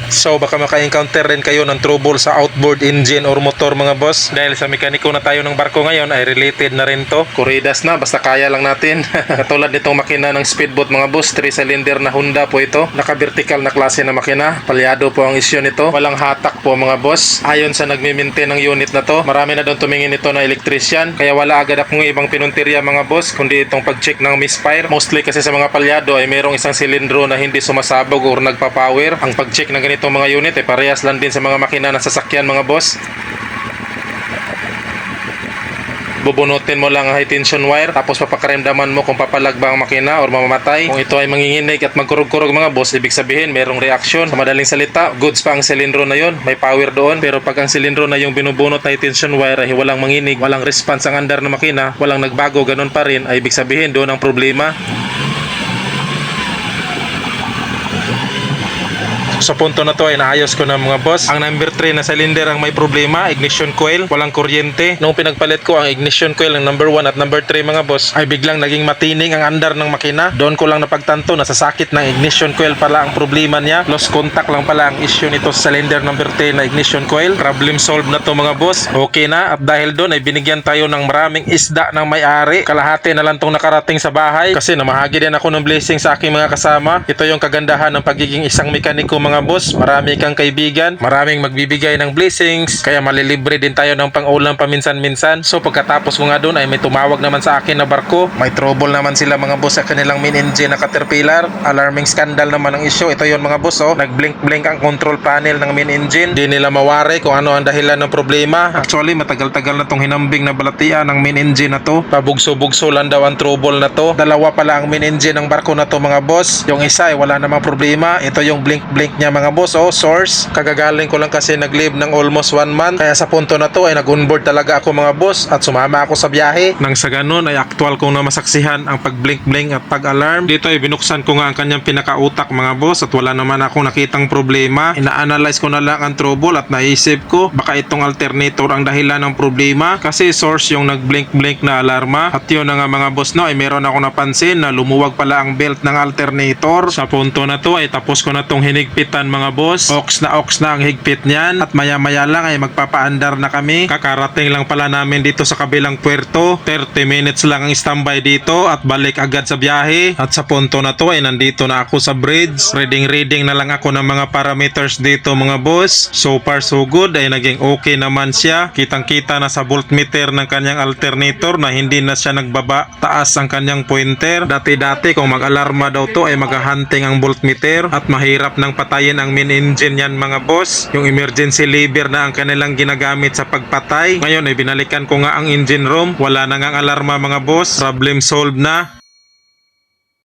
So baka maka-encounter rin kayo ng trouble sa outboard engine or motor mga boss. Dahil sa mekaniko na tayo ng barko ngayon ay related na rin to. Kuridas na, basta kaya lang natin. Katulad nitong makina ng speedboat mga boss, 3-cylinder na Honda po ito. Naka-vertical na klase na makina. Palyado po ang isyu nito. Walang hatak po mga boss. Ayon sa nagmi-maintain ng unit na to, marami na doon tumingin ito na electrician. Kaya wala agad akong ibang pinuntirya mga boss, kundi itong pag-check ng misfire. Mostly kasi sa mga palyado ay merong isang silindro na hindi sumasabog or nagpa-power. Ang pag-check ng ganitong mga unit ay parehas lang din sa mga makina na sasakyan mga boss. Bubunutin mo lang ang high tension wire, tapos papakaramdaman mo kung papalag ba ang makina or mamamatay. Kung ito ay manginginig at magkurog-kurog mga boss, ibig sabihin merong reaksyon. Sa madaling salita, goods pa ang silindro na yon, may power doon. Pero pag ang silindro na yung binubunot na high tension wire ay walang manginig, walang response ang andar ng makina, walang nagbago, ganun pa rin, ay ibig sabihin doon ang problema. Sa punto na to ay naayos ko na mga boss. Ang number 3 na cylinder ang may problema, ignition coil, walang kuryente. Nung pinagpalit ko ang ignition coil ng number 1 at number 3 mga boss, ay biglang naging matining ang andar ng makina. Doon ko lang napagtanto na sa sakit ng ignition coil pala ang problema niya. Lost contact lang pala ang issue nito sa cylinder number 3 na ignition coil. Problem solved na to mga boss. Okay na, at dahil doon ay binigyan tayo ng maraming isda ng may-ari. Kalahati na lang tong nakarating sa bahay kasi namahagi din ako ng blessing sa aking mga kasama. Ito yung kagandahan ng pagiging isang mekaniko mga boss. Marami kang kaibigan, maraming magbibigay ng blessings, kaya malilibre din tayo ng pang-ulam paminsan-minsan. So pagkatapos ko nga doon ay may tumawag naman sa akin na barko. May trouble naman sila mga boss sa kanilang main engine na Caterpillar. Alarming scandal naman ang issue. Ito yon mga boss, oh. Nag-blink-blink ang control panel ng main engine. Di nila mawari kung ano ang dahilan ng problema. Actually matagal-tagal na tong hinambing na balatian ng main engine na to. Pabugso-bugso lang daw ang trouble na to. Dalawa pala ang main engine ng barko na to mga boss. Yung isa ay wala namang problema. Ito yung blink-blink niya mga boss, oh, source. Kagagaling ko lang kasi nag-leave ng almost 1 month. Kaya sa punto na to ay nag-onboard talaga ako mga boss at sumama ako sa biyahe. Nang sa ganun ay actual kong na masaksihan ang pag-blink-blink at pag-alarm. Dito ay binuksan ko nga ang kanyang pinakautak mga boss at wala naman akong nakitang problema. Ina-analyze ko na lang ang trouble at naisip ko baka itong alternator ang dahilan ng problema kasi source yung nag-blink-blink na alarma. At yun na nga mga boss, no, ay meron ako napansin na lumuwag pala ang belt ng alternator. Sa punto na to ay tapos ko na tong hinigpitan mga boss. Ox na ang higpit niyan at maya-maya lang ay magpapaandar na kami. Kakarating lang pala namin dito sa kabilang puerto. 30 minutes lang ang standby dito at balik agad sa biyahe. At sa punto na to ay nandito na ako sa bridge. Reading na lang ako ng mga parameters dito mga boss. So far so good ay naging okay naman siya. Kitang-kita na sa voltmeter ng kanyang alternator na hindi na siya nagbaba taas ang kanyang pointer. Dati-dati kung mag-alarma daw to ay maghahunting ang voltmeter at mahirap nang patayin ang main engine yan mga boss. Yung emergency lever na ang kanilang ginagamit sa pagpatay. Ngayon ay binalikan ko nga ang engine room. Wala na nga ang alarma mga boss. Problem solved na.